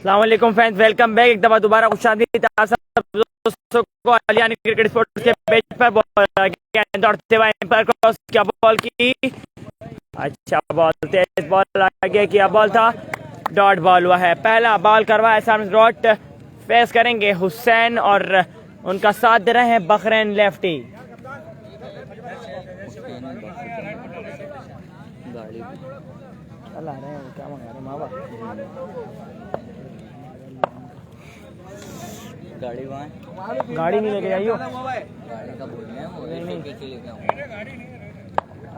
अस्सलाम वालेकुम friends, welcome back. एक दफा दोबारा खुशामदीद आप सब दोस्तों को अलियानी क्रिकेट स्पोर्ट्स के पेज पर। दौड़ते हुए एम्पायर क्रॉस क्या बॉल की, अच्छा बॉल, तेज बॉल आगे किया, बॉल था, डॉट बॉल हुआ है। पहला बॉल करवाया सामने, डॉट फेस करेंगे हुसैन और उनका साथ दे रहे हैं बखरैन लेफ्टी। चला रहे हैं, क्या मंगा रहे हैं मावा? गाड़ी वहाँ है। गाड़ी नहीं लेके जाइयो। गाड़ी का बोलना है वो, नहीं। पीछे लेके आऊँ।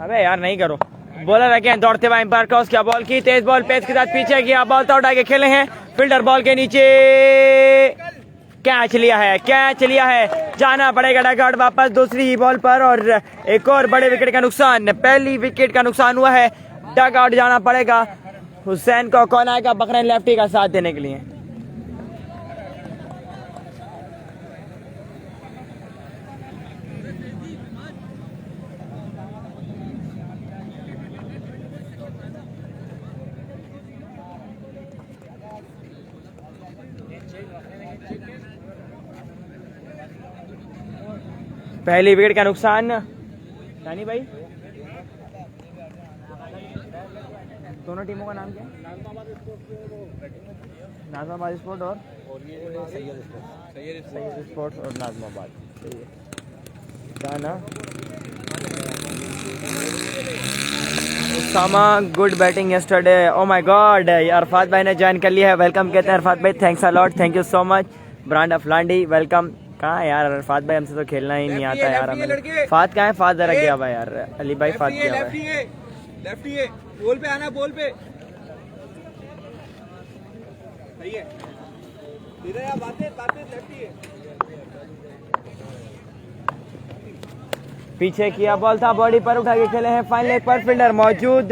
अबे यार नहीं करो। बॉलर अगेन दौड़ते हुए एम्पायर क्रॉस क्या बॉल की, तेज बॉल पेस के साथ पीछे किया, बॉल तो उठा के खेले हैं, फील्डर बॉल के नीचे कैच लिया है, कैच लिया है। जाना पड़ेगा डगआउट वापस दूसरी ही बॉल पर और एक और बड़े विकेट का नुकसान, पहली विकेट का नुकसान हुआ है। डगआउट जाना पड़ेगा हुसैन को। कौन आएगा बखरैन लेफ्टी का साथ देने के लिए? पहली विकेट का नुकसान। यानी भाई दोनों टीमों का नाम क्या है? नाज़माबाद स्पोर्ट और सैयद स्पोर्ट और नाज़माबाद। सही है। गाना Usama good batting yesterday. Oh my God, Arafat भाई ने ज्वाइन कर लिया है, वेलकम कहते हैं अरफात भाई, thanks a lot, thank you so much. Brand of लांडी वेलकम। कहाँ यार अरफात भाई, हमसे तो खेलना ही नहीं आता यार हमें। फात कहाँ है? फात जरा गया हुआ यार, अली भाई फात गया हुआ है। लेफ्टी है, बॉल पे आना, बॉल पे सही है। इधर यार बातें लेफ्टी है। पीछे किया, बॉल था, बॉडी पर उठा के खेले हैं, फाइनल एक पर फील्डर मौजूद,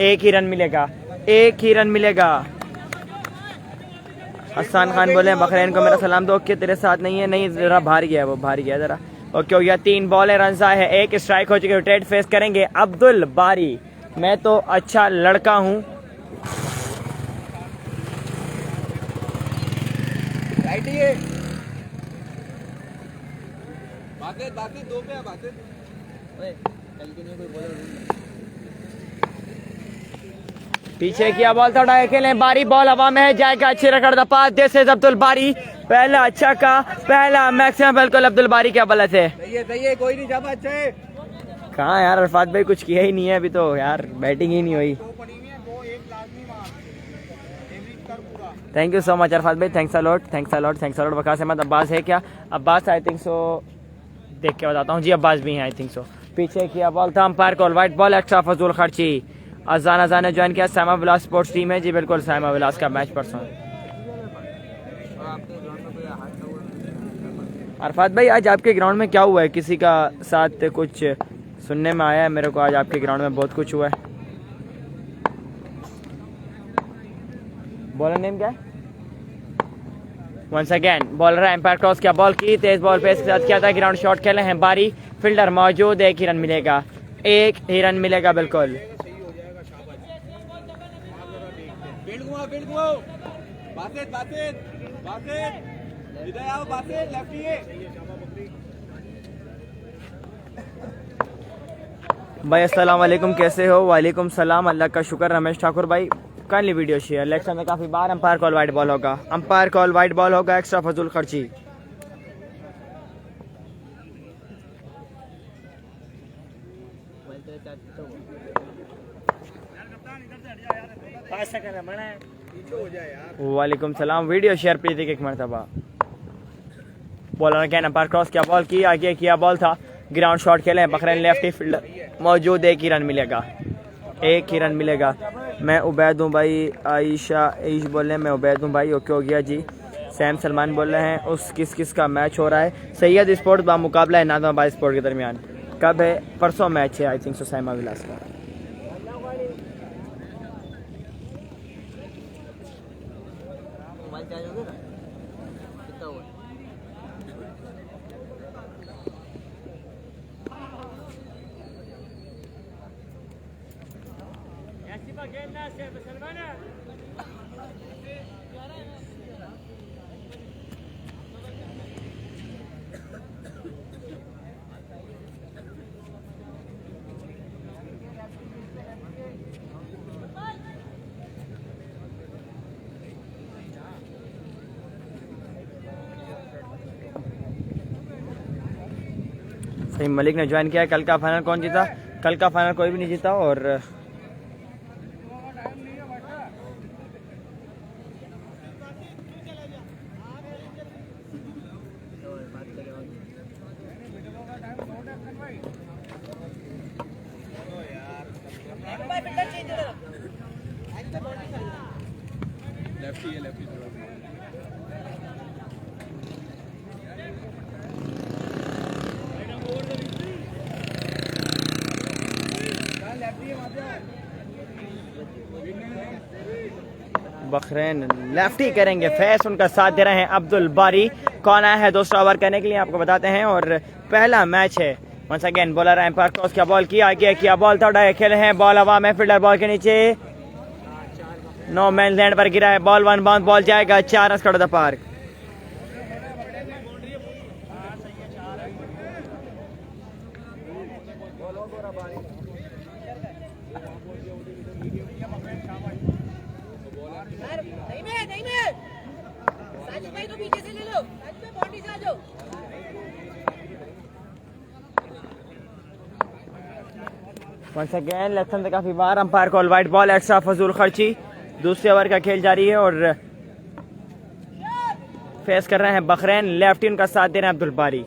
एक ही रन मिलेगा, एक ही रन मिलेगा। हसन खान बोले बखरैन को मेरा सलाम दो कि तेरे साथ नहीं है। नहीं जरा भार गया, वो भार गया जरा। ओके हो गया, 3 बॉलें, रन आए हैं, 1 स्ट्राइक हो चुके। ट्रेड फेस करेंगे अब्दुल बारी। मैं तो अच्छा लड़का हूँ। बातें दो पे बातें। कल के लिए कोई बॉलर पीछे किया, बॉल था, उठाए खेले, बारी बॉल हवा में है, जाएगा अच्छी रकड़ दपा, दिस इज अब्दुल बारी। पहला अच्छा का पहला मैक्सिमम, बिल्कुल अब्दुल बारी क्या बल्ले से। सही है, कोई नहीं जाता। अच्छा है। कहाँ यार अरफात भाई, कुछ किया ही नहीं है अभी तो यार, बैटिंग ही नहीं हुई। Thank you so much Arafat भाई, thanks a lot, thanks a lot, thanks a lot. Waqas Ahmed Abbas है क्या? अब्बास आई थिंक सो, देख के बताता हूँ जी, अब्बास भी हैं आई थिंक सो। पीछे किया, बॉल था, umpire call, wide ball, extra फजूल खर्ची। अजान ने ज्वाइन किया, साइमा विलास स्पोर्ट्स टीम है जी, बिल्कुल साइमा विलास का मैच पर्सन। अरफात भाई आज आपके ग्राउंड में क्या हुआ है? किसी का साथ कुछ सुनने में आया है मेरे को, आज आपके ग्राउंड में बहुत कुछ हुआ है। बॉलर नेम क्या है? Once again bowler umpire cross किया, बॉल की, तेज बॉल पेस के साथ किया था, ग्राउंड शॉट खेले हैं, बारी, फील्डर मौजूद, एक ही रन मिलेगा, एक ही रन मिलेगा बिल्कुल। फील्ड घुमाओ, बातें इधर आओ, बातें लेफ्टी है। भाई अस्सलाम वालेकुम, कैसे हो? वालेकुम सलाम, अल्लाह का शुक्र। रमेश ठाकुर भाई काइंडली वीडियो शेयर। लेक्चर में काफ़ी बार अंपायर कॉल वाइट बॉल होगा, अंपायर कॉल वाइट बॉल होगा, एक्स्ट्रा फजूल खर्ची। वालेकुम सलाम, वीडियो शेयर प्लीज एक मरतबा। बॉलर कैन अंपायर क्रॉस किया, बॉल की, आगे किया, बॉल था, ग्राउंड शॉट खेले, बखरैन लेफ्टी, फील्डर मौजूद, एक ही रन मिलेगा, एक ही रन मिलेगा। मैं उबैद हूँ भाई, आयशा ईश बोल रहे हैं, मैं उबैद हूँ भाई। ओके हो गया जी। सैम सलमान बोल रहे हैं उस किस का मैच हो रहा है? सैयद स्पोर्ट बा मुकाबला है नाज़माबाद स्पोर्ट के दरमियान। कब है? परसों मैच है आई थिंक सो, साइमा विलास का। मोबाइल चार्ज हो गया ना? कितना हुआ? फहीम मलिक ने ज्वाइन किया। कल का फाइनल कौन जीता? कल का फाइनल कोई भी नहीं जीता। और लेफ्टी है, लेफ्टी थोड़ा बखरैन लेफ्टी करेंगे फेस, उनका साथ दे रहे हैं अब्दुल बारी। कौन आया है दूसरा ओवर करने के लिए आपको बताते हैं। और पहला मैच है। Once again bowler umpire cross किया, बॉल किया, आगे किया, बॉल था, उठाए खेले हैं, बॉल हवा में, फील्डर बॉल के नीचे, नो मैन लैंड पर गिरा है, बॉल वन बाउंस, बॉल जाएगा 4 run cut the park. Once again left काफी बार umpire call wide ball extra फजूल खर्ची। दूसरे ओवर का खेल जारी है और फेस कर रहे हैं बखरैन लेफ्टी, उनका साथ दे रहे हैं अब्दुल बारी।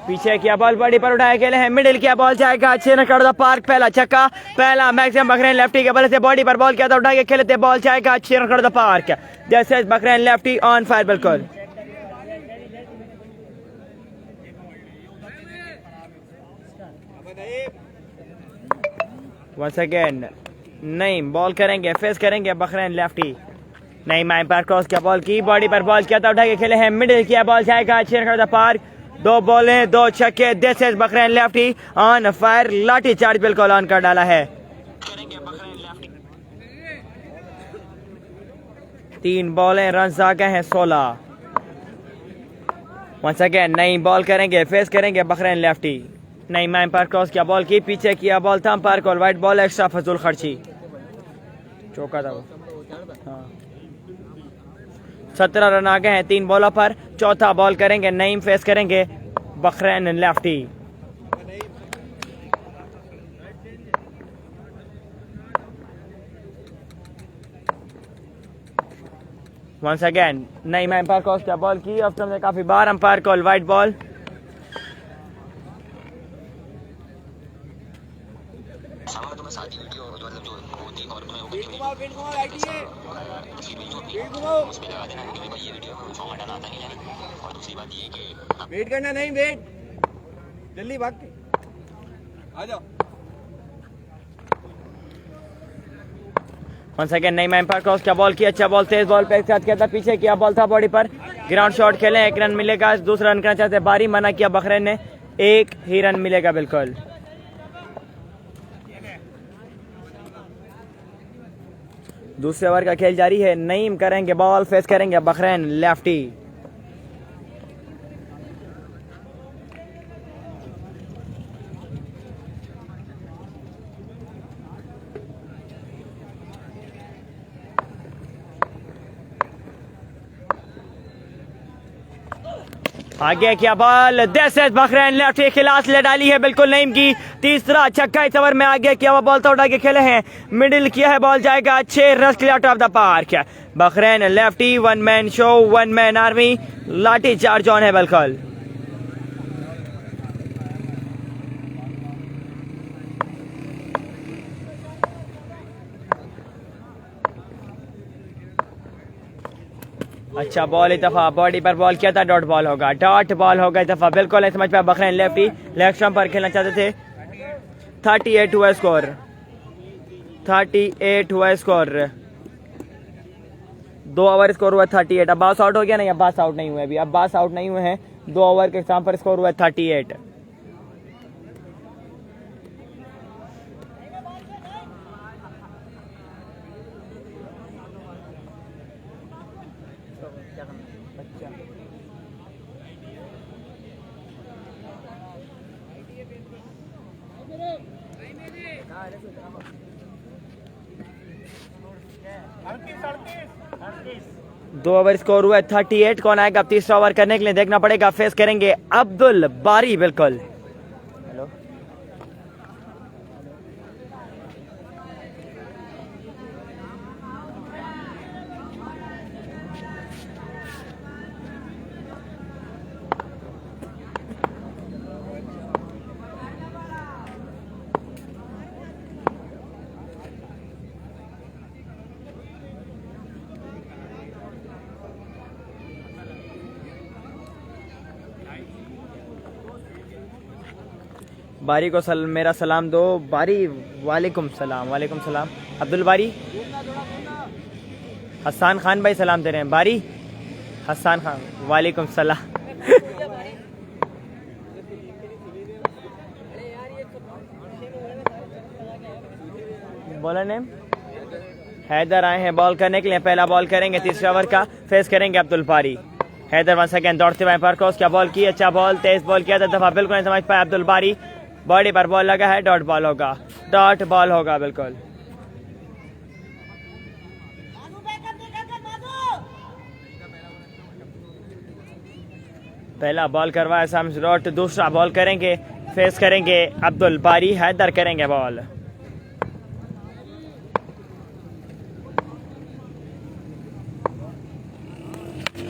पीछे किया, बॉल बॉडी पर उठाया, खेले हैं, मिडिल किया, बॉल जाएगा 6 रन कट द पार्क। पहला छक्का, पहला मैक्सिमम बखरैन लेफ्टी के बल्ले से बॉडी पर बॉल किया था, उठा के खेले थे, बॉल जाएगा 6 रन कट द पार्क। जैसे बखरैन लेफ्टी ऑन फायर बिल्कुल। वंस अगेन नईम बॉल करेंगे, फेस करेंगे Bakhrain lefty. Naeem umpire cross किया, बॉल की, बॉडी पर बॉल किया था, उठा के खेले हैं, मिडिल किया, बॉल जाएगा 6 रन कट द पार्क। 2 बॉलें 2 छक्के, this is Bakhrain lefty on fire. लाठी चार्ज बिल्कुल ऑन कर डाला है। 3 बॉलें, रन आ गए हैं 16। वंस अगेन नई बॉल करेंगे, फेस करेंगे बखरैन लेफ्टी। नई एम्पायर क्रॉस किया, बॉल की, पीछे किया, बॉल था, umpire call wide ball extra फजूल खर्ची। चौका था वो। हाँ 17 रन आ गए हैं 3 बॉलों पर। चौथा बॉल करेंगे, नईम फेस करेंगे Bakhrain lefty. Once again Naeem umpire cross किया, बॉल की, आफ्टर में काफी बार umpire call wide ball. Wait करना नहीं, वेट जल्दी भाग के आ जाओ। वंस अगेन नई एम्पायर क्रॉस किया, बॉल की, अच्छा बॉल, तेज बॉल पे एक साथ किया था, पीछे किया, बॉल था, बॉडी पर ग्राउंड शॉट खेले, 1 रन मिलेगा। दूसरा रन करना चाहते बारी, मना किया बखरैन ने, 1 ही रन मिलेगा बिल्कुल। दूसरे ओवर का खेल जारी है। नईम करेंगे बॉल, फेस करेंगे बखरैन लेफ्टी। आगे क्या ball, this is Bakhrain lefty, खिलाफ ले डाली है बिल्कुल नईम की। तीसरा छक्का इस ओवर में, आगे किया हुआ बॉल था, उठा के खेले हैं, मिडिल किया है, बॉल जाएगा 6 रन के लिए out of the park. Bakhrain lefty 1 man show, 1 man army, लाठी चार्ज ऑन है बिल्कुल। अच्छा बॉल इस दफा बॉडी पर बॉल किया था, डॉट बॉल होगा, डॉट बॉल होगा इस दफा बिल्कुल। नहीं समझ पाया बखरैन लेफ्टी, लेफ्ट स्टंप पर खेलना चाहते थे। 38 हुआ स्कोर, 38 हुआ स्कोर। 2 ओवर स्कोर हुआ 38। अब बास आउट हो गया नहीं, अब बास आउट नहीं हुए अभी, अब बास आउट नहीं हुए हैं। 2 ओवर के स्थान पर स्कोर हुआ 38। दो ओवर स्कोर हुआ है 38। कौन आएगा अब तीसरा ओवर करने के लिए देखना पड़ेगा। फेस करेंगे अब्दुल बारी। बिल्कुल हेलो बारी को मेरा सलाम दो। बारी वालेकुम सलाम। वालेकुम सलाम। अब्दुल बारी। हसन खान भाई सलाम दे रहे हैं। बारी हसन खान वालेकुम सलाम। बॉलर नेम हैदर आए हैं बॉल करने के लिए। पहला बॉल करेंगे तीसरे ओवर का। फेस करेंगे अब्दुल बारी। हैदर वंस अगेन दौड़ते हुए पर क्रॉस क्या बॉल की। अच्छा बॉल तेज बॉल किया था। दफा बिल्कुल नहीं समझ पाया अब्दुल बारी। बॉडी पर बॉल लगा है। डॉट बॉल होगा। डॉट बॉल होगा बिल्कुल। पहला बॉल करवाया सामस डॉट। दूसरा बॉल करेंगे। फेस करेंगे अब्दुल बारी। हैदर करेंगे बॉल।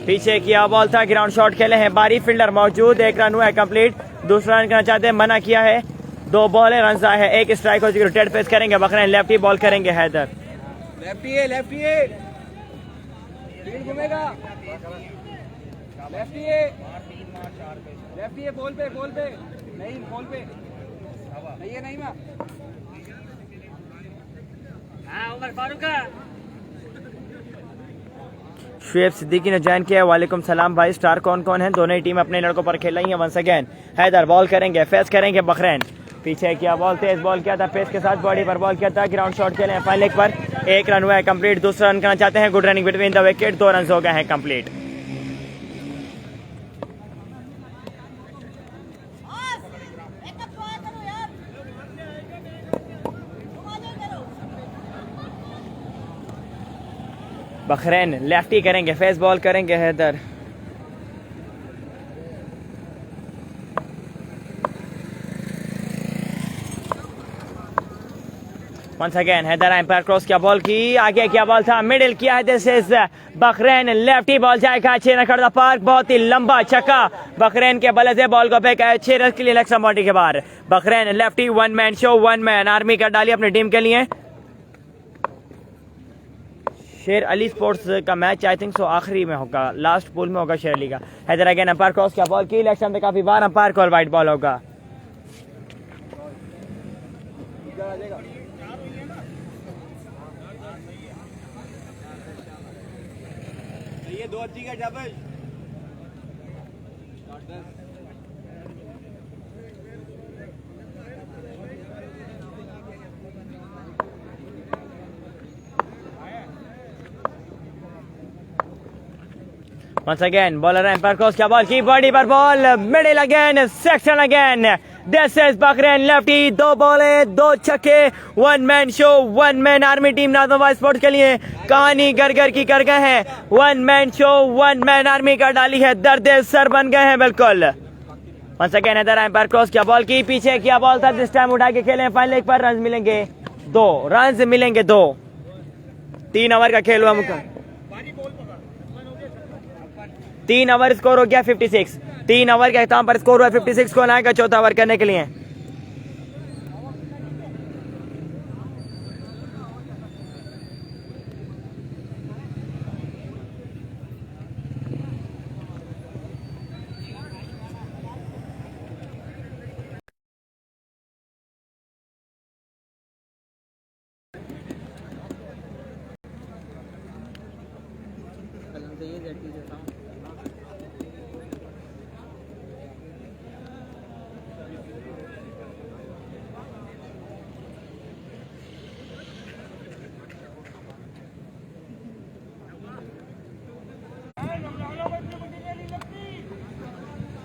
पीछे किया बॉल था। ग्राउंड शॉट खेले हैं बारी। फील्डर मौजूद। एक रन हुआ है कंप्लीट। दूसरा रन करना चाहते हैं मना किया है। दो बॉल है रन आए हैं। एक स्ट्राइक हो चुकी। रोटेट पेस करेंगे बखरैन। लेफ्टी बॉल करेंगे हैदर। लेफ्टी है फील्ड घूमेगा। लेफ्टी है बॉल पे नहीं बॉल पे नहीं है नहीं मैं उमर फारूक शुएब सिद्दीकी ने ज्वाइन किया। वालेकुम सलाम भाई। स्टार कौन कौन है। दोनों ही टीम अपने लड़कों पर खेल रही है। वंस अगेन हैदर बॉल करेंगे। फेस करेंगे बखरैन। पीछे किया बॉल तेज बॉल किया था। पेस के साथ बॉडी पर बॉल किया था। ग्राउंड शॉट खेले हैं फाइन लेग पर। एक रन हुआ है कंप्लीट। दूसरा रन करना चाहते हैं। Good running between the wicket. 2 run हो गए हैं कंप्लीट। बखरैन लेफ्टी करेंगे। फेस बॉल करेंगे Haider. Once again Haider umpire cross किया बॉल की। आगे क्या बॉल था। मिडिल किया है। This is Bakhrain. Lefty ball जाएगा अच्छे न कर द पार्क। बहुत ही लंबा छक्का बखरैन के बल्ले से बॉल को फेंका है 6 रन के लिए लेग बॉडी के बाहर। Bakhrain lefty 1 man show 1 man army कर डाली अपनी टीम के लिए। शेर अली स्पोर्ट्स का मैच आई थिंक सो आखिरी में होगा। लास्ट पूल में होगा शेर अली का। हैदर अगेन अंपायर क्रॉस किया बॉल की। लेग में काफी बार अंपायर कॉल वाइड बॉल होगा। ये 2 अच्छी का double Once again, bowler umpire cross क्या बॉल की। बॉडी पर ball. Middle again section again. This is Bakhrain lefty. 2 बॉले 2 छक्के। 1 man show 1 man army team Nazim sports के लिए कहानी घर घर की कर गए हैं। 1 मैन शो 1 मैन आर्मी कर डाली है। दर्द सर बन गए हैं बिल्कुल। Once again Haider umpire cross क्या बॉल की। पीछे क्या बॉल था। दिस टाइम उठा के खेले फाइन लेग पर। रन मिलेंगे 2 रन मिलेंगे 2। 3 ओवर का खेल हुआ मुकम्मल। 3 ओवर स्कोर हो गया 56। 3 ओवर के अख्ताम पर स्कोर हुआ 56। कौन आएगा चौथा ओवर करने के लिए।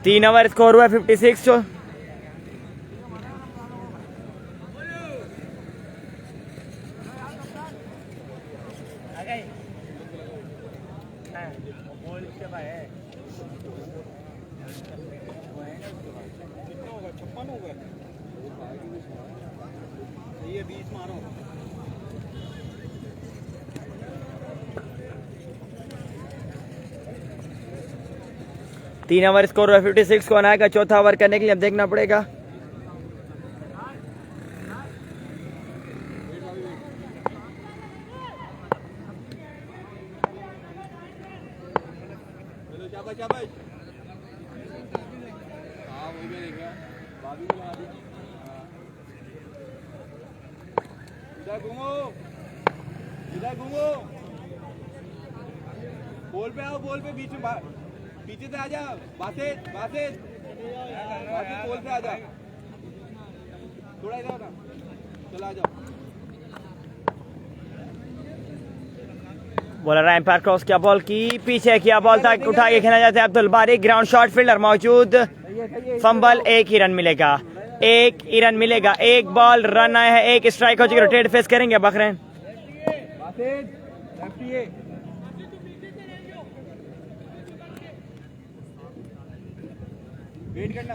तीन ओवर स्कोर हुआ 56। ये 20 मारो। तीन ओवर स्कोर 56 कौन आएगा चौथा ओवर करने के लिए अब देखना पड़ेगा। चलो शाबाश शाबाश। हाँ वही भी देख रहा भाभी को लगा दिया। इधर घूमो इधर घूमो। बॉल पे आओ बॉल पे बीच में पीछे से आ जा। बासेत बासेत बॉल पे आ जा। थोड़ा इधर ना चला जाओ। बॉलर एम्पायर क्रॉस किया बॉल की पीछे किया बॉल था उठा के खेला जाता है अब्दुल बारी। ग्राउंड शॉट फील्डर मौजूद। फंबल एक ही रन मिलेगा एक ही रन मिलेगा। एक बॉल रन आया है एक स्ट्राइक हो चुकी। रोटेट फेस करेंगे बखरैन।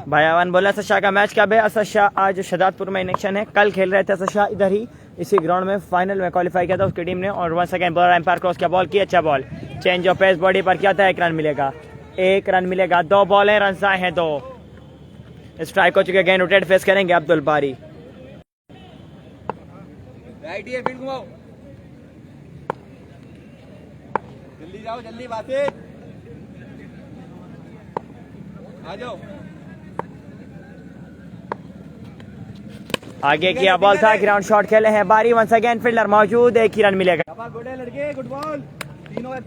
भाई आवान बोला असद शाह का मैच कब है। असद शाह आज शहजादपुर में इनेक्शन है। कल खेल रहे थे असद शाह इधर ही इसी ग्राउंड में फाइनल में क्वालिफाई किया था उसकी टीम ने। और one second bowler umpire cross किया बॉल की अच्छा ball change of pace body पर किया था। एक रन मिलेगा एक रन मिलेगा। दो बॉल है रन आए हैं दो। स्ट्राइक हो चुके गेंद रोटेट फेस करेंगे अब्दुल बारी। राइट ये फील्ड घुमाओ। जल्दी जाओ जल्दी बातें आ जाओ। आगे किया बॉल था ग्राउंड शॉट खेले हैं बारी। वंस अगेन फील्डर मौजूद एक ही रन मिलेगा। लड़के गुड बॉल।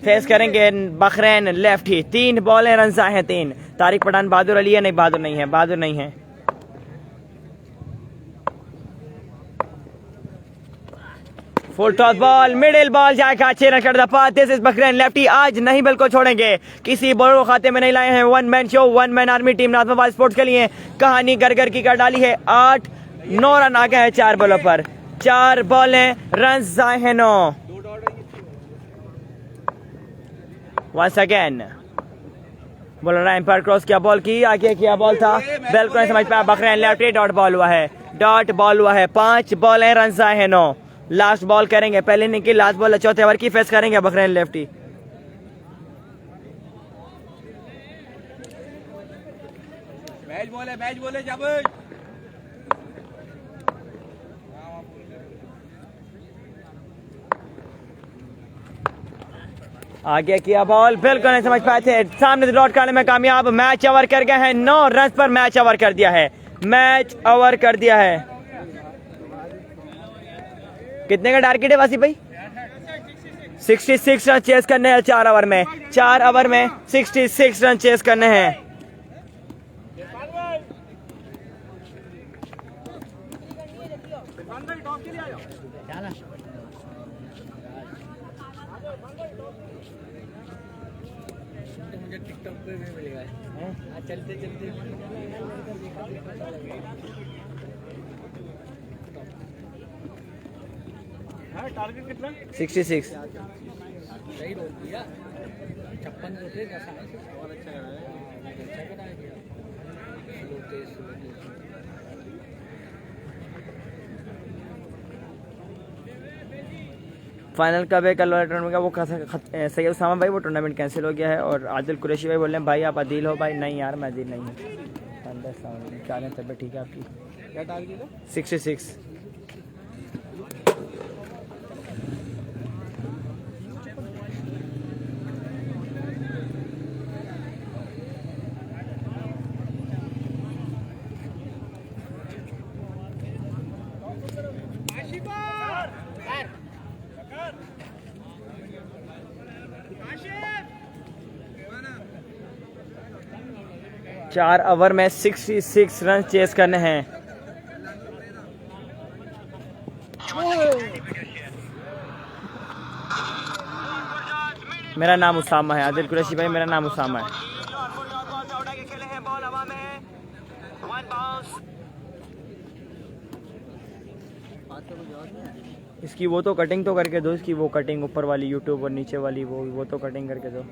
फेस करेंगे बखरैन लेफ्ट ही। तीन बॉलें रन आए हैं तीन। तारिक पठान बहादुर अली है नहीं बहादुर नहीं है बहादुर नहीं है। Full toss ball middle ball जाएगा अच्छे रन कर दफा। दिस इज बखरैन लेफ्टी आज नहीं बिल्कुल छोड़ेंगे किसी बॉलर को खाते में नहीं लाए हैं। One man show one man army team Nazimabad sports के लिए कहानी घर की कर डाली है। 8-9 रन आ गए हैं चार बॉलों पर। चार बॉलें रन आए हैं 9। Once again bowler umpire cross किया बॉल की आगे किया बॉल था बिल्कुल नहीं समझ पाया बखरैन लेफ्टी। डॉट बॉल हुआ है 5 बॉलें रन आए हैं 9। लास्ट बॉल करेंगे पहले इनिंग की लास्ट बॉल चौथे ओवर की फेस करेंगे बखरैन लेफ्टी। मैच बोले शाबाश। आगे किया बॉल बिल्कुल नहीं समझ पाए थे। सामने से डॉट करने में कामयाब। मैच ओवर कर गए हैं 9 रन पर मैच ओवर कर दिया है। मैच ओवर कर दिया है। कितने का टारगेट है वासी भाई। 66 रन चेस करने हैं 4 ओवर में। 4 ओवर में 66 रन चेस करने हैं। टिकटॉक पे भी मिलेगा चलते चलते। टारगेट कितना 66 सही रोक दिया 56 को थे और अच्छा करा है। फाइनल कब है कल वाला टूर्नामेंट का वो सैयद उसामा भाई वो टूर्नामेंट कैंसिल हो गया है। और आदिल कुरैशी भाई बोल रहे हैं भाई आप अदील हो भाई। नहीं यार मैं अदील नहीं हूँ। क्या है तबियत ठीक है आपकी। क्या टारगेट है 66 4 ओवर में 66 रन चेस करने हैं। मेरा नाम उसामा है आदिल कुरैशी भाई मेरा नाम उसामा है। इसकी वो तो कटिंग तो करके दो। इसकी वो कटिंग ऊपर वाली यूट्यूब और नीचे वाली वो तो कटिंग करके दो।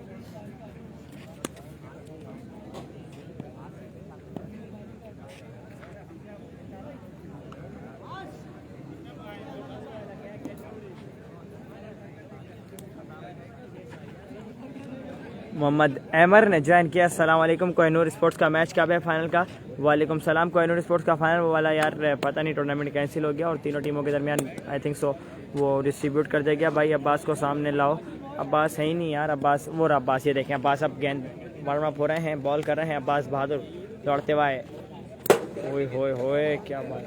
मोहम्मद एमर ने ज्वाइन किया। अस्सलाम वालेकुम। कोहिनूर स्पोर्ट्स का मैच कब है फाइनल का? वालेकुम सलाम। कोहिनूर स्पोर्ट्स का फाइनल वाला यार पता नहीं, टूर्नामेंट कैंसिल हो गया और तीनों टीमों के दरमियान आई थिंक सो वो डिस्ट्रीब्यूट कर दिया गया। भाई अब्बास को सामने लाओ। अब्बास है ही नहीं यार। अब्बास वो रहा अब्बास, ये देखें अब्बास अब गेंद वार्म अप हो रहे हैं, बॉल कर रहे हैं। अब्बास बहादुर दौड़ते हुए आए। ओए होए होए क्या बात।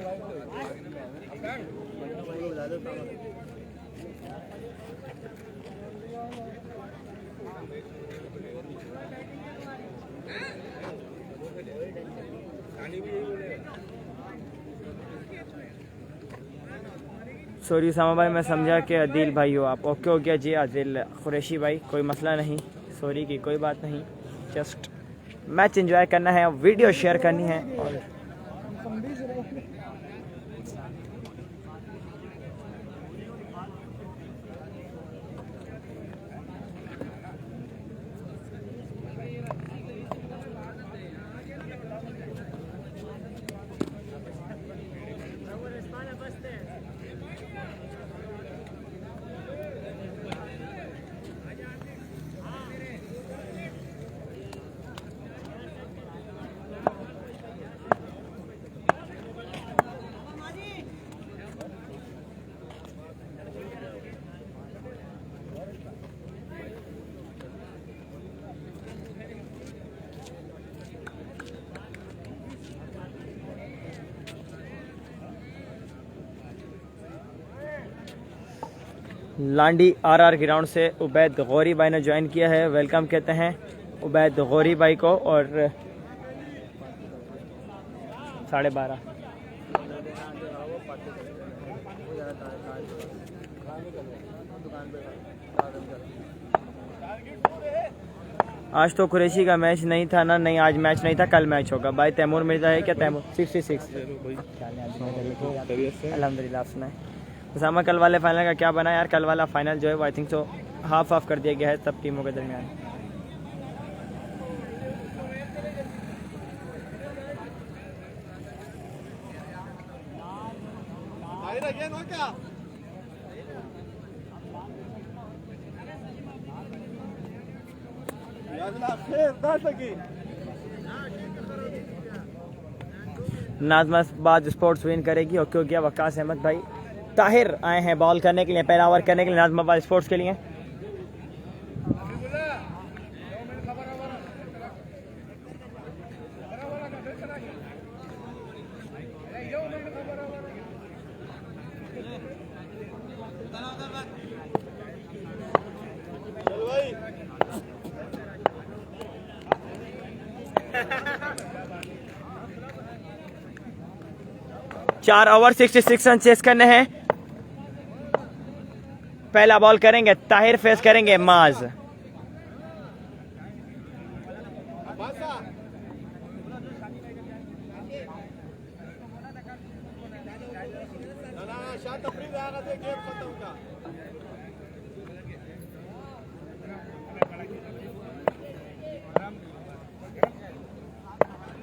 सॉरी उसामा भाई, मैं समझा कि आदिल भाई हो आप। ओके हो गया जी आदिल कुरैशी भाई, कोई मसला नहीं, सॉरी की कोई बात नहीं। जस्ट मैच एंजॉय करना है, वीडियो शेयर करनी है। और लांडी आरआर ग्राउंड से उबैद गौरी भाई ने ज्वाइन किया है। वेलकम कहते हैं उबैद गौरी भाई को। और 12:30 आज तो कुरैशी का मैच नहीं था ना? नहीं आज मैच नहीं था, कल मैच होगा भाई। तैमूर मिर्जा है क्या? तैमूर 66 अल्हम्दुलिल्लाह। आप सुनाए उसामा, कल वाले फाइनल का क्या बना यार? कल वाला फाइनल जो है वो आई थिंक सो हाफ ऑफ कर दिया गया है सब टीमों के दरमियान। नाज़माबाद स्पोर्ट्स विन करेगी। ओके हो गया। वकास अहमद भाई ताहिर आए हैं बॉल करने के लिए, पहला ओवर करने के लिए नाज़माबाद स्पोर्ट्स के लिए। चार ओवर 66 रन चेस करने हैं। पहला बॉल करेंगे ताहिर, फेस करेंगे Maaz.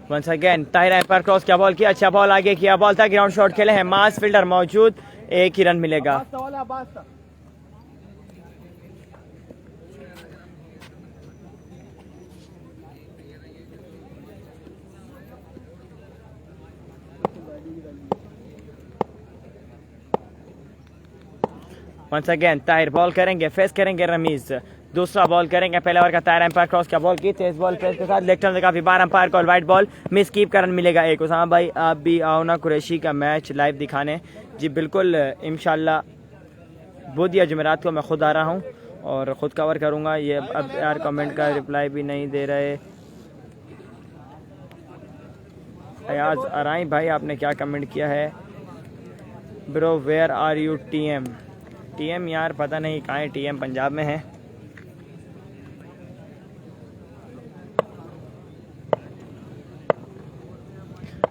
Once again Tahir umpire cross किया, बॉल किया, अच्छा बॉल आगे किया, बॉल था, ग्राउंड शॉट खेले हैं, मास फील्डर मौजूद, एक ही रन मिलेगा। वंस अगेन ताहिर बॉल करेंगे, फेस करेंगे रमीज, दूसरा बॉल करेंगे। पहले ओवर का ताहिर एम्पायर क्रॉस किया, बॉल की तेज बॉल फेस के साथ लेग टर्न से काफी बार umpire call, wide ball, miss keep का रन मिलेगा एक। उसामा भाई आप भी आओ ना कुरैशी का मैच लाइव दिखाने। जी बिल्कुल, इंशाल्लाह बुध या जुमेरात को मैं खुद आ रहा हूँ और ख़ुद कवर करूँगा। ये अब यार कमेंट का रिप्लाई भी नहीं दे रहे। अयाज अराई भाई आपने क्या कमेंट किया है? Bro where are you TM? TM यार पता नहीं कहाँ है, टीएम पंजाब में है।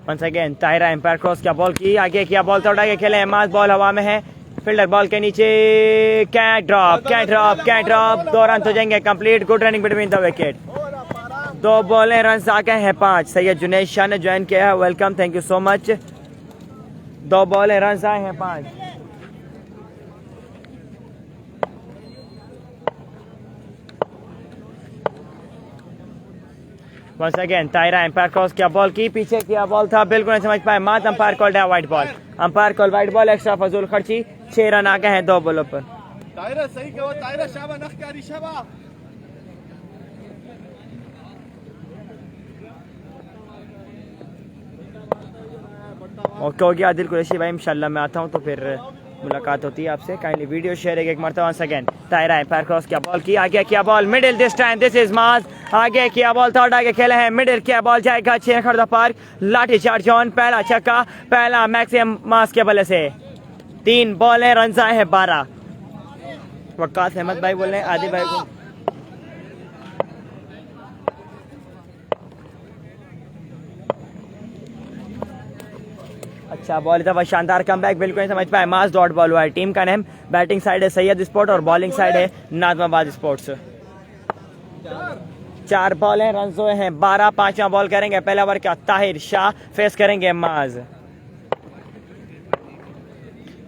Once again Tahira umpire cross किया, बॉल की आगे किया, बॉल तो उड़ा के खेले, मास बॉल हवा में है, फील्डर बॉल के नीचे, catch drop, catch drop, catch drop, 2 run हो जाएंगे complete. Good running between the wicket. 2 बॉलें, रन आ गए हैं 5। सैयद जुनैद शाह ने ज्वाइन किया है, welcome, thank you so much. 2 बॉलें, रन आए हैं 5। Once again Tayra umpire cross किया, बॉल की पीछे किया, बॉल था बिल्कुल नहीं समझ पाए, मात अंपायर कॉल्ड है white ball, umpire call wide ball, extra फजूल खर्ची, 6 रन आ गए हैं 2 बॉलों पर। तायरा सही कहो, तायरा शाबा नख क्या शाबा। ओके हो गया आदिल कुरैशी भाई, इंशाल्लाह मैं आता हूँ तो फिर मुलाकात होती है आपसे। काइंडली वीडियो शेयर एक मरतबा once again Tayra umpire cross किया, बॉल की आगे किया, ball middle, this time this is mass, आगे किया बॉल थर्ड आगे खेले हैं, मिडिल किया बॉल जाएगा 6 खड़दा पार्क, लाठी चार्ज ऑन, पहला छक्का, पहला मैक्सिमम मास के बल्ले से 3 बॉल है, रन आए हैं 12। वक्कास अहमद भाई बोल रहे हैं आदिल भाई को अच्छा बॉल था, शानदार कमबैक, बिल्कुल नहीं समझ पाए, मास डॉट बॉल हुआ है। टीम का नेम, बैटिंग साइड है सैयद स्पोर्ट और बॉलिंग साइड है नाजमाबाद स्पोर्ट्स। 4 बॉल हैं, रन हुए हैं 12। 5वां बॉल करेंगे पहला ओवर का ताहिर शाह, फेस करेंगे Maaz.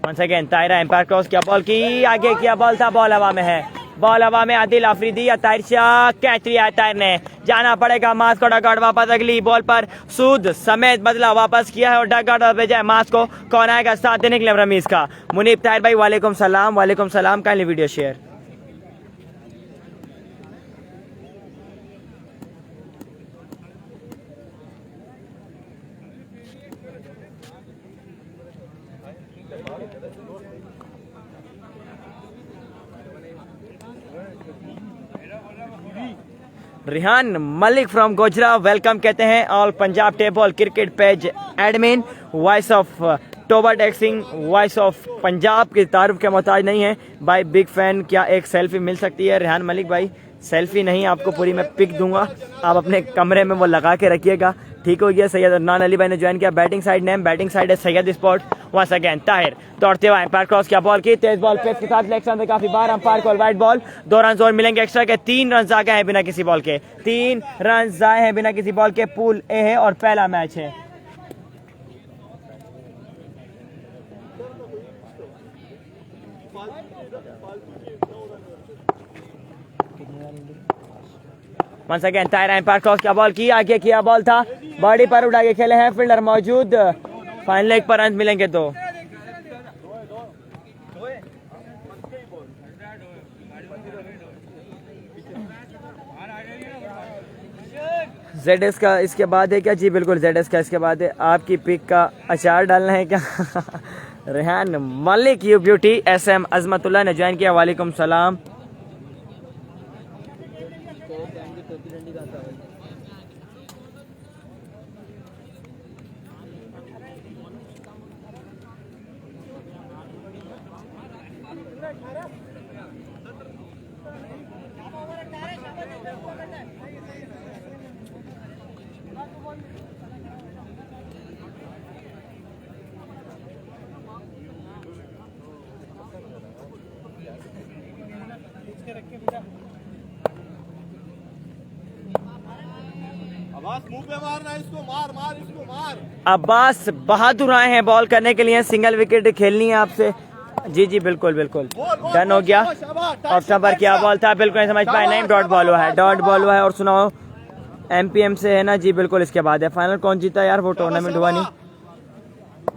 Once again Tahira umpire cross किया, बॉल की आगे किया, बॉल था, बॉल हवा में है, बॉल हवा में, आदिल आफरीदी या ताहिर शाह, कैच लिया ताहिर ने, जाना पड़ेगा मास को डगआउट, वापस अगली बॉल पर सूद समेत बदला वापस किया है और डगआउट और भेजा है मास को। कौन आएगा साथ देने के लिए रमीज का? मुनीब ताहिर भाई वालेकुम सलाम, वालेकुम सलाम, kindly video share. Rihan Malik from Gojra welcome कहते हैं all Punjab table cricket page admin, voice of Toba टेक्सिंग, voice of Punjab की तारुफ के मोहताज नहीं है भाई, बिग फैन। क्या एक सेल्फी मिल सकती है रिहान मलिक भाई? सेल्फी नहीं, आपको पूरी मैं पिक दूंगा, आप अपने कमरे में वो लगा के रखिएगा, ठीक हो गया। सैयद अदनान अली भाई ने ज्वाइन किया, batting side name, batting side है Syed sport. Once again Tahir दौड़ते हुए एम्पायर क्रॉस किया, बॉल की तेज बॉल पेस के साथ लेग स्टंप पे काफी बार, umpire call wide ball, 2 run और मिलेंगे एक्स्ट्रा के। 3 रन आ गए हैं बिना किसी बॉल के, 3 रन आए हैं बिना किसी बॉल के। पूल ए है और पहला मैच है। Once again Tahira umpire cross किया, बॉल की आगे किया, बॉल था, बॉडी पर उड़ा के खेले हैं, फील्डर मौजूद, फाइनल लेग पर रन मिलेंगे 2। ZS का इसके बाद है क्या? जी बिल्कुल ZS का इसके बाद है। आपकी पिक का अचार डालना है क्या? Rehan Malik you beauty, SM Azmatullah ने ज्वाइन किया, वालेकुम सलाम। अब्बास मुंह पे मारना, इसको मार मार, इसको मार। अब्बास बहादुर आए हैं बॉल करने के लिए, सिंगल विकेट खेलनी है आपसे। जी जी बिल्कुल बिल्कुल, डन हो गया। ऑफ स्टंपर किया, बॉल था, बिल्कुल नहीं समझ पाए, नहीं डॉट बॉल हुआ है, डॉट बॉल हुआ है। और सुनाओ MPM से है ना? जी बिल्कुल, इसके बाद है फाइनल। कौन जीता यार? वो टूर्नामेंट हुआ नहीं,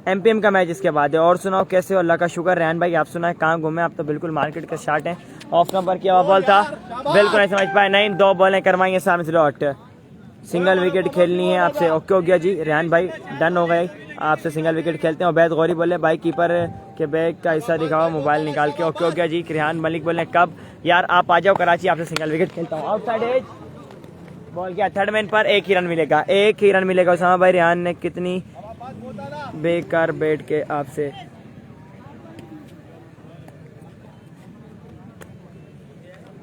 MPM का मैच इसके बाद है। और सुनाओ कैसे हो? अल्लाह का शुक्र। रेहान भाई आप सुनाए कहाँ घूमे? आप तो बिल्कुल मार्केट के स्टार्ट हैं। ऑफ नंबर किया हुआ बॉल था, बिल्कुल नहीं समझ पाए, नहीं 2 बॉलें करवाएंगे सामने से डॉट, सिंगल विकेट खेलनी है आपसे। ओके हो गया जी रेहान भाई, डन हो गए, आपसे सिंगल विकेट खेलते हैं। उबैद गौरी बोले भाई कीपर के बैग का हिस्सा दिखाओ मोबाइल निकाल के। ओके हो गया जी। रेहान मलिक बोले कब यार आप आ जाओ कराची, आपसे सिंगल विकेट खेलता हूँ। आउटसाइड एज बॉल किया, थर्ड मैन पर 1 ही रन मिलेगा, 1 ही रन मिलेगा। उसामा भाई रेहान ने कितनी बेकार बैठ के आपसे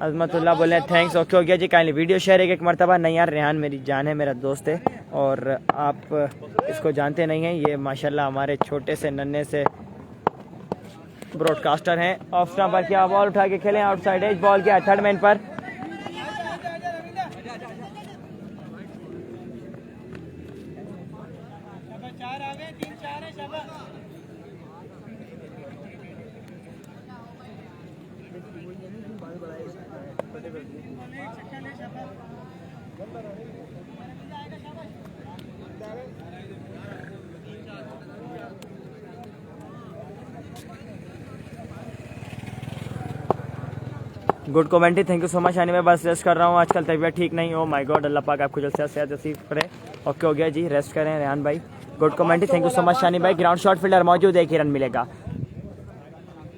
अजमतुल्लाह बोले थैंक्स। ओके हो गया जी। काइंडली वीडियो शेयर एक मरतबा। नहीं यार रेहान मेरी जान है, मेरा दोस्त है और आप इसको जानते नहीं हैं, ये माशाल्लाह हमारे छोटे से नन्हे से ब्रॉडकास्टर हैं। ऑफ स्टंप पर क्या बॉल उठा के खेले, आउटसाइड एज बॉल किया, थर्ड मैन पर। Good commentary, thank you so much यानी मैं बस रेस्ट कर रहा हूँ, आजकल तबीयत ठीक नहीं हो। माय गॉड, अल्लाह पाक आपको जल्द से सेहत नसीब करे। ओके हो गया जी, रेस्ट करें रेहान भाई। Good commentary, thank you so much Shani भाई। ग्राउंड शॉट फील्डर मौजूद है, 1 ही रन मिलेगा।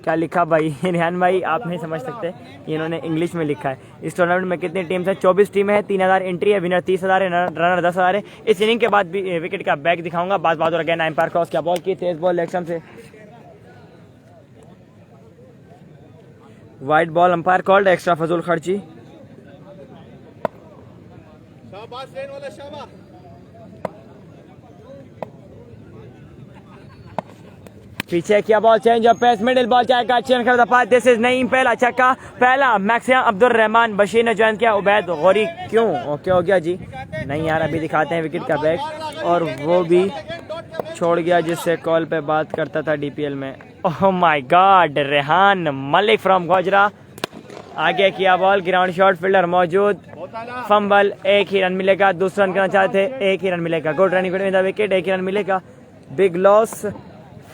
क्या लिखा भाई रेहान भाई, आप नहीं समझ सकते, इन्होंने इंग्लिश में लिखा है। इस टूर्नामेंट में कितनी टीम्स है? 24 टीमें हैं, 3000 एंट्री है, विनर 30,000 है, रनर 10,000 है। इस इनिंग के बाद भी विकेट का बैक दिखाऊंगा। Baz Bahadur again umpire cross, क्या बॉल की, तेज बॉल एक्शन से wide ball, umpire called, extra फजूल खर्ची। पीछे किया ball change of pace, middle ball जाएगा, चेंज कर दफा, दिस इज नहीं पहला छक्का, पहला मैक्सिया अब्दुल रहमान बशीर ने ज्वाइन किया, उबैद गौरी क्यों? ओके हो गया जी। नहीं यार, अभी दिखाते हैं विकेट का बैक, और वो भी छोड़ गया जिससे कॉल पे बात करता था डीपीएल में। Oh my God, Rehan Malik from Gojra. आगे किया बॉल, ग्राउंड शॉट फील्डर मौजूद, फंबल, 1 ही रन मिलेगा। दूसरा रन करना चाहते, 1 ही रन मिलेगा। Good running with the wicket, 1 ही रन मिलेगा। Big loss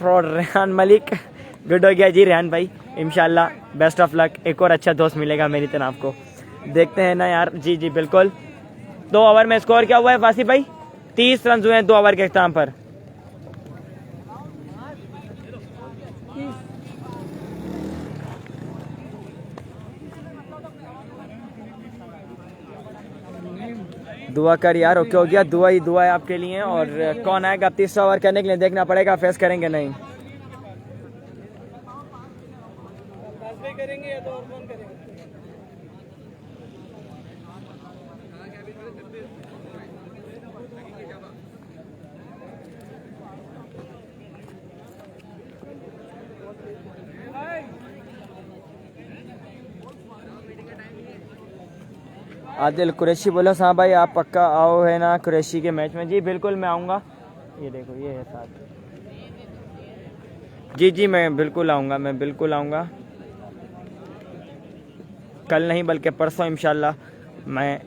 for Rehan Malik. Good हो गया जी रेहान भाई, इंशाल्लाह बेस्ट ऑफ लक, एक और अच्छा दोस्त मिलेगा मेरी तरफ आपको। देखते हैं ना यार। जी जी बिल्कुल। 2 ओवर में स्कोर क्या हुआ है वासी भाई? 30 रन हुए हैं 2 ओवर के इख्तिताम पर। दुआ कर यार। ओके हो गया, दुआ ही दुआ है आपके लिए। और कौन आएगा 30 ओवर करने के लिए, देखना पड़ेगा फेस करेंगे नहीं। करेंगे या तो और कौन करेंगे? आदिल कुरैशी बोला साहब भाई आप पक्का आओ है ना कुरैशी के मैच में? जी बिल्कुल मैं आऊँगा। ये देखो ये है साथ। जी जी मैं बिल्कुल आऊँगा, मैं बिल्कुल आऊँगा। कल नहीं बल्कि परसों इंशाल्लाह मैं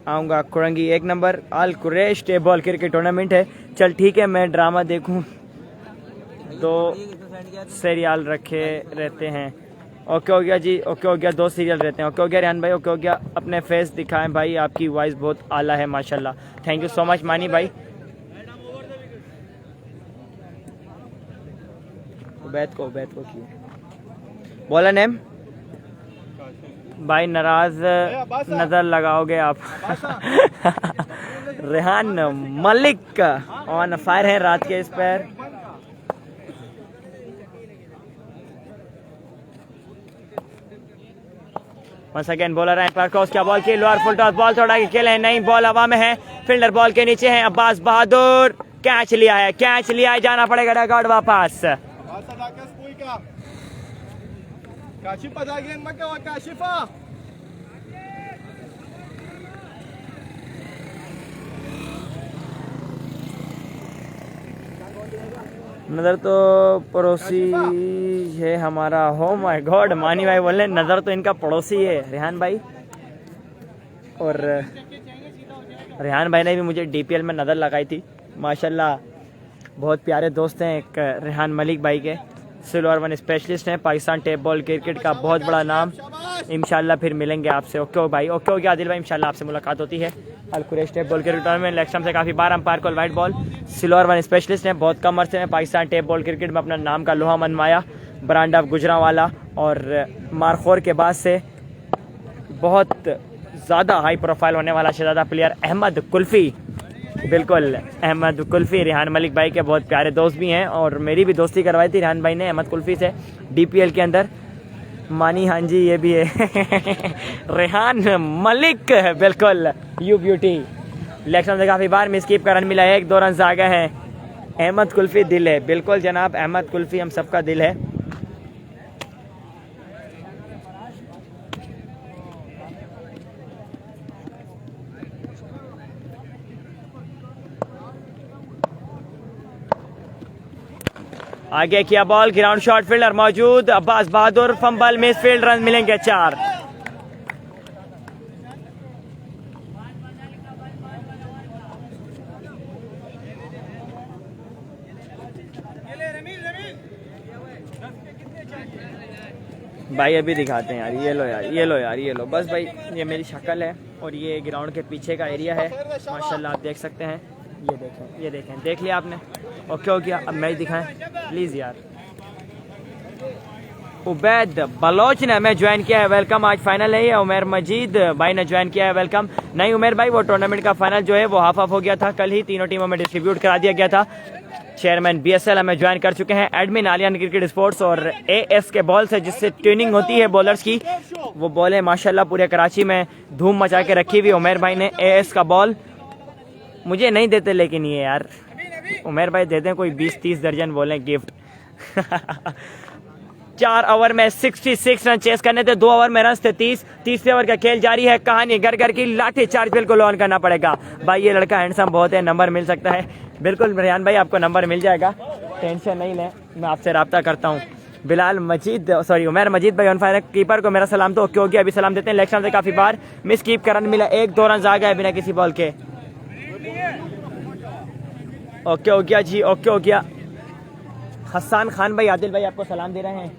आऊँगा। कुरंगी 1 नंबर आल कुरैश टेबल क्रिकेट टूर्नामेंट है। चल ठीक है, मैं ड्रामा देखूँ तो सीरियल रखे रहते हैं। ओके हो गया जी, ओके हो गया, 2 सीरियल रहते हैं। ओके हो गया रेहान भाई, ओके हो गया। अपने फेस दिखाएं भाई, आपकी वॉइस बहुत आला है माशाल्लाह। थैंक यू सो मच मानी भाई। उबैद को किया बोला नेम भाई, नाराज नजर लगाओगे आप। रेहान मलिक ऑन फायर है रात के इस पर। वंस अगेन बॉलर है पर क्रॉस, क्या बॉल की, लोअर फुल टॉस, बॉल थोड़ा खेले नहीं, बॉल हवा में है, फील्डर बॉल के नीचे है। अब्बास बहादुर कैच लिया है, कैच लिया है, जाना पड़ेगा डगआउट वापस। नजर तो पड़ोसी है हमारा। हो माय गॉड, मानी भाई बोले नजर तो इनका पड़ोसी है रेहान भाई। और रेहान भाई ने भी मुझे डीपीएल में नज़र लगाई थी माशाल्लाह। बहुत प्यारे दोस्त हैं एक रेहान मलिक भाई के, सिल्वर 1 स्पेशलिस्ट हैं, पाकिस्तान टेप बॉल क्रिकेट का बहुत बड़ा नाम। इंशाल्लाह फिर मिलेंगे आपसे। ओके भाई, ओके हो गया आदिल भाई, इंशाल्लाह आपसे मुलाकात होती है। Al Quraish tape ball cricket tournament election से काफ़ी बार umpire call wide ball, silver 1 specialist हैं, बहुत कम अरसे में पाकिस्तान टेप बॉल क्रिकेट में अपना नाम का लोहा मनवाया। ब्रांड ऑफ गुजरांवाला और मारखोर के बाद से बहुत ज़्यादा हाई प्रोफाइल होने वाला शहजादा प्लेयर अहमद कुल्फ़ी, बिल्कुल अहमद कुल्फ़ी रेहान मलिक भाई के बहुत प्यारे दोस्त भी हैं और मेरी भी दोस्ती करवाई थी रेहान भाई ने अहमद कुल्फ़ी से डीपीएल के अंदर। मानी हाँ जी ये भी है। रेहान मलिक बिल्कुल यू ब्यूटी। इलेक्शन से काफ़ी बार मिसकीप का रन मिला है, 1-2 रन आ गए हैं। अहमद कुल्फ़ी दिल है, बिल्कुल जनाब, अहमद कुल्फ़ी हम सबका दिल है। आगे किया बॉल, ग्राउंड शॉट, फील्डर मौजूद, अब्बास बहादुर, फंबल, मिस फील्ड, रन मिलेंगे 4। भाई अभी दिखाते हैं यार, ये लो यार, ये लो यार, ये लो बस भाई। ये मेरी शक्ल है और ये ग्राउंड के पीछे का एरिया है, माशाल्लाह आप देख सकते हैं। ये देखें, ये देखें, देख लिया आपने? ओके हो गया, अब मैच दिखाएं प्लीज़ यार। उबैद बलोच ने हमें ज्वाइन किया है, वेलकम। आज फाइनल है ये, उमेर मजीद भाई ने ज्वाइन किया है, वेलकम। नहीं उमेर भाई, वो टूर्नामेंट का फाइनल जो है वो हाफ हाफ हो गया था, कल ही तीनों टीमों में डिस्ट्रीब्यूट करा दिया गया था। चेयरमैन BSL हमें ज्वाइन कर चुके हैं, एडमिन आलियान क्रिकेट स्पोर्ट्स और AS के बॉल से जिससे ट्रेनिंग होती है बॉलर्स की, वो बॉल है माशाल्लाह पूरे कराची में धूम मचा के रखी हुई उमेर भाई ने। AS का बॉल मुझे नहीं देते, लेकिन ये यार उमेर भाई देते हैं कोई 20-30 दर्जन बॉलें गिफ्ट। 4 ओवर में 66 रन चेस करने थे, 2 ओवर में रन थे 30। तीसरे ओवर का खेल जारी है, कहानी घर घर की लाठी चार्ज बिल्कुल ऑन करना पड़ेगा भाई। ये लड़का हैंडसम बहुत है, नंबर मिल सकता है। बिल्कुल रियान भाई आपको नंबर मिल जाएगा, टेंशन नहीं लें, मैं आपसे रब्ता करता हूँ। बिलाल मजीद, सॉरी उमेर मजीद भाई ऑन फायर। कीपर को मेरा सलाम तो ओके हो गया, अभी सलाम देते हैं। लेग से काफी बार मिस कीप का रन मिला, 1-2 रन आ गए बिना किसी बॉल के। ओके हो गया जी, ओके हो गया। हसन खान भाई, आदिल भाई आपको सलाम दे रहे हैं।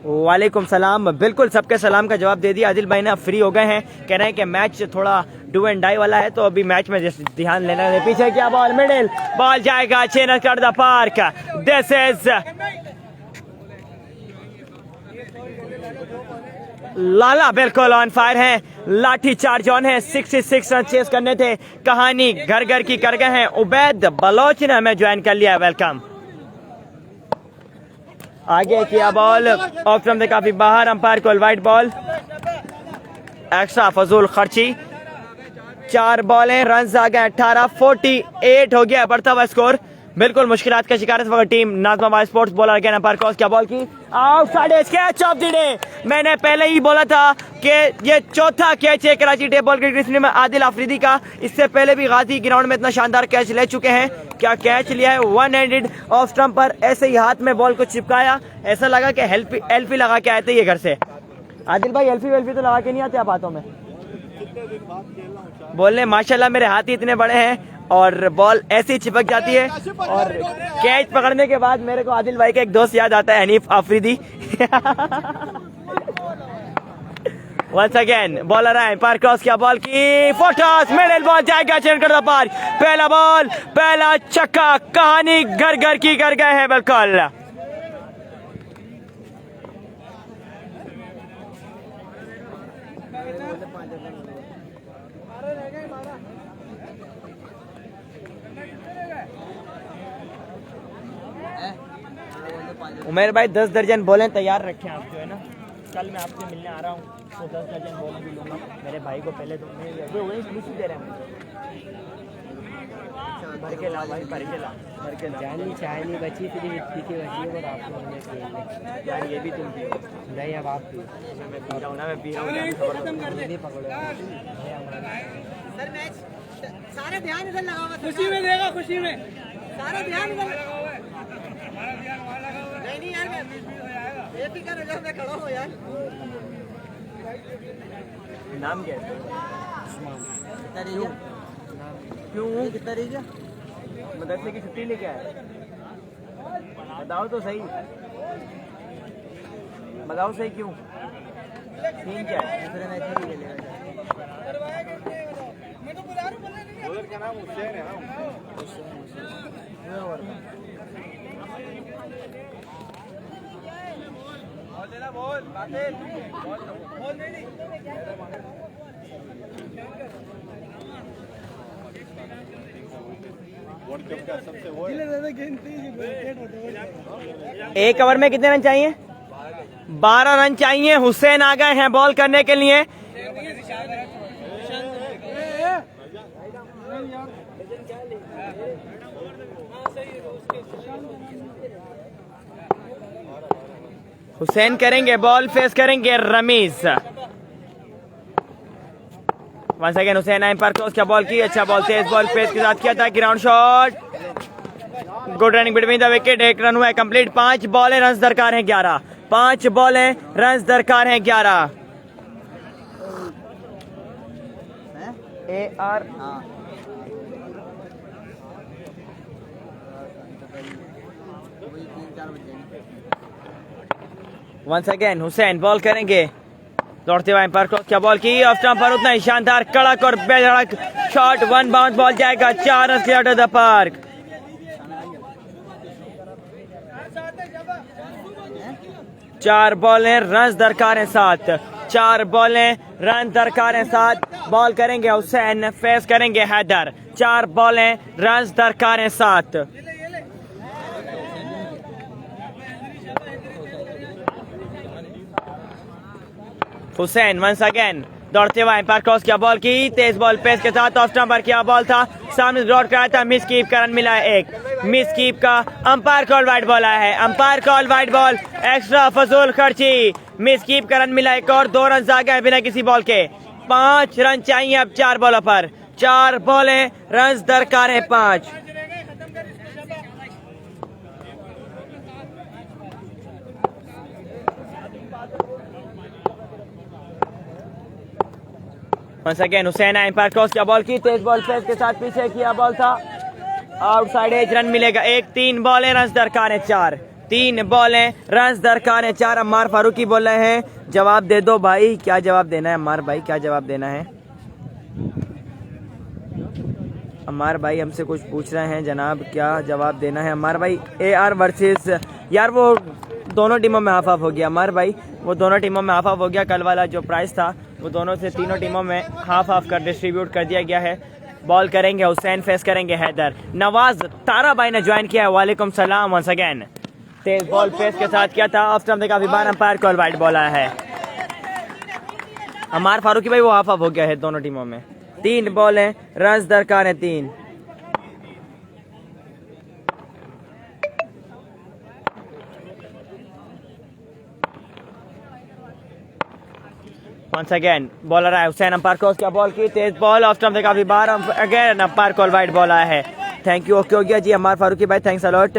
वालेकुम सलाम, बिल्कुल सबके सलाम का जवाब दे दिया। आदिल भाई ना फ्री हो गए हैं, कह रहे हैं कि मैच थोड़ा डू एंड डाई वाला है, तो अभी मैच में ध्यान लेना है। पीछे क्या बॉल, मिडिल बॉल जाएगा, 6 रन कर द पार्क। दिस इज लाला बिल्कुल ऑन फायर है, लाठी चार्ज ऑन है, 66 रन चेस करने थे, कहानी घर घर की कर गए हैं। उबैद बलोच ने हमें ज्वाइन कर लिया, वेलकम। आगे किया बॉल ऑफ स्टंप से काफी बाहर, अंपायर को वाइड बॉल, एक्स्ट्रा फजूल खर्ची। 4 बॉलें, रन आ गए 18, 48 हो गया, बढ़ता हुआ स्कोर। बिल्कुल मुश्किलात का शिकार इस वक्त team Nazma sports. Bowler again umpire cross, क्या बॉल की outside, catch of the day. मैंने पहले ही बोला था कि ये चौथा कैच है कराची डे बॉल क्रिकेट में आदिल आफरीदी का। इससे पहले भी गाजी ग्राउंड में इतना शानदार कैच ले चुके हैं। क्या कैच लिया है, 1 हैंडेड ऑफ स्टंप पर, ऐसे ही हाथ में बॉल को चिपकाया, ऐसा लगा कि एल्फी लगा के आए थे ये घर से। आदिल भाई एल्फी वेल्फी तो लगा के नहीं आते आप हाथों में? बोलने माशाल्लाह मेरे हाथ ही इतने बड़े हैं और बॉल ऐसी चिपक जाती है। और कैच पकड़ने के बाद मेरे को आदिल भाई का एक दोस्त याद आता है, Hanif Afridi. Once again bowler आए, पार क्रॉस किया, बॉल की फोटोस, मिडिल बॉल जाएगा, चेंज कर दो पार। पहला बॉल, पहला छक्का, कहानी घर घर की कर गए हैं बिल्कुल। उमेर भाई 10 दर्जन बॉलें तैयार रखें आप, जो है ना कल मैं आपसे मिलने आ रहा हूँ तो 10 दर्जन बॉलें भी लूँगा। मेरे भाई को पहले तो वही दे रहे हैं, भर के ला भाई, भर के ला, भर के ला। जानी चाय नहीं बची, फिर पीके बची है, और आपको हमने खेल यार ये भी तुम पियो। नहीं, अब आप पियो। मैं पी रहा हूँ ना, मैं पी रहा हूँ। नहीं पकड़ो सर, मैच सारा ध्यान इधर लगा हुआ, खुशी में देगा, खुशी में सारा ध्यान इधर। नहीं यार, मैं एक ही कर रहा, मैं खड़ा हूँ यार। नाम क्या है? क्यों मदरसे की छुट्टी लेके आए? बताओ तो सही, बताओ सही क्यों? सीन क्या है? दूसरे मैच में भी खेलेगा। क्या नाम हुसैन है ना? बोल बोल नहीं। एक ओवर में कितने रन चाहिए? 12 रन चाहिए। हुसैन आ गए हैं बॉल करने के लिए। हुसैन करेंगे बॉल, फेस करेंगे रमीज। वंस अगेन हुसैन आए पर क्या बॉल की, अच्छा बॉल, तेज बॉल पेस के साथ किया था, ground shot, good running between the wicket. 1 run हुआ है कंप्लीट। 5 बॉलें, रन दरकार हैं 11। 5 बॉलें, रन दरकार हैं 11। AR once again Hussain ball करेंगे, दौड़ते हुए एम्पायर क्रॉस क्या बॉल की ऑफ स्टंप पर, उतना ही शानदार कड़क और बेधड़क शॉट, वन बाउंस बॉल जाएगा 4 run out of the park. चार बॉलें रन दरकार हैं 7, 4 बॉलें रन दरकार हैं 7। बॉल करेंगे हुसैन, फेस करेंगे हैदर, 4 बॉलें रन दरकार हैं 7। हुसैन वंस अगेन दौड़ते हुए एम्पायर क्रॉस किया बॉल की, तेज बॉल पेस के साथ ऑफ स्टंप पर किया बॉल था, सामने ड्रॉट कराया था, मिस कीप का रन मिला है 1। मिस कीप का अंपायर कॉल वाइड बॉल आया है, umpire call wide ball, extra फजूल खर्ची, मिस कीप का रन मिला 1 और 2 रन आ गए बिना किसी बॉल के। 5 रन चाहिए अब 4 बॉलों पर, 4 बॉलें रन दरकार है 5। Once again Hussain umpire cross किया बॉल की, तेज बॉल पेस के साथ पीछे किया बॉल था, आउटसाइड एज रन मिलेगा 1। 3 बॉलें रन दरकार है 4, 3 बॉलें रन दरकार है 4। अम्मार फारूकी बोल रहे हैं जवाब दे दो भाई, क्या जवाब देना है अम्मार भाई, क्या जवाब देना है? अम्मार भाई हमसे कुछ पूछ रहे हैं जनाब, क्या जवाब देना है अम्मार भाई? AR वर्सेस, यार वो दोनों टीमों में हाफ हाफ हो गया अम्मार भाई, वो दोनों टीमों में हाफ हाफ हो गया। कल वाला जो प्राइस था वो दोनों से तीनों टीमों में हाफ हाफ कर डिस्ट्रीब्यूट कर दिया गया है। बॉल करेंगे हुसैन, फेस करेंगे हैदर। नवाज तारा भाई ने ज्वाइन किया है, वालेकुम सलाम वंस अगेन। तेज बॉल फेस के साथ किया था, ऑफ स्टंप से काफी बार अंपायर कॉल वाइड बॉल आया है। अम्मार फारूकी भाई वो हाफ हाफ हो गया है दोनों टीमों में। 3 बॉलें रन दरकार है 3। वंस अगेन बॉलर आया हुसैन, अंपायर क्रॉस क्या बॉल की, तेज बॉल ऑफ स्टंप से काफी बार again umpire call wide ball आया है। थैंक यू, ओके हो गया जी अम्मार फारूकी भाई, thanks a lot.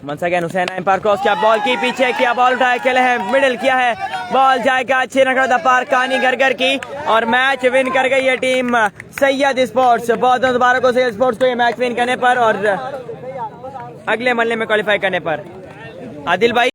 Once again Hussain umpire cross किया बॉल की, पीछे किया बॉल उठाया, खेले हैं मिडिल किया है, बॉल जाएगा अच्छी रन पार कहानी घर की, और मैच विन कर गई है टीम सैयद स्पोर्ट्स। बहुत बहुत मुबारक हो सैयद स्पोर्ट्स को ये मैच विन करने पर और अगले मरले में क्वालिफाई करने पर। आदिल भाई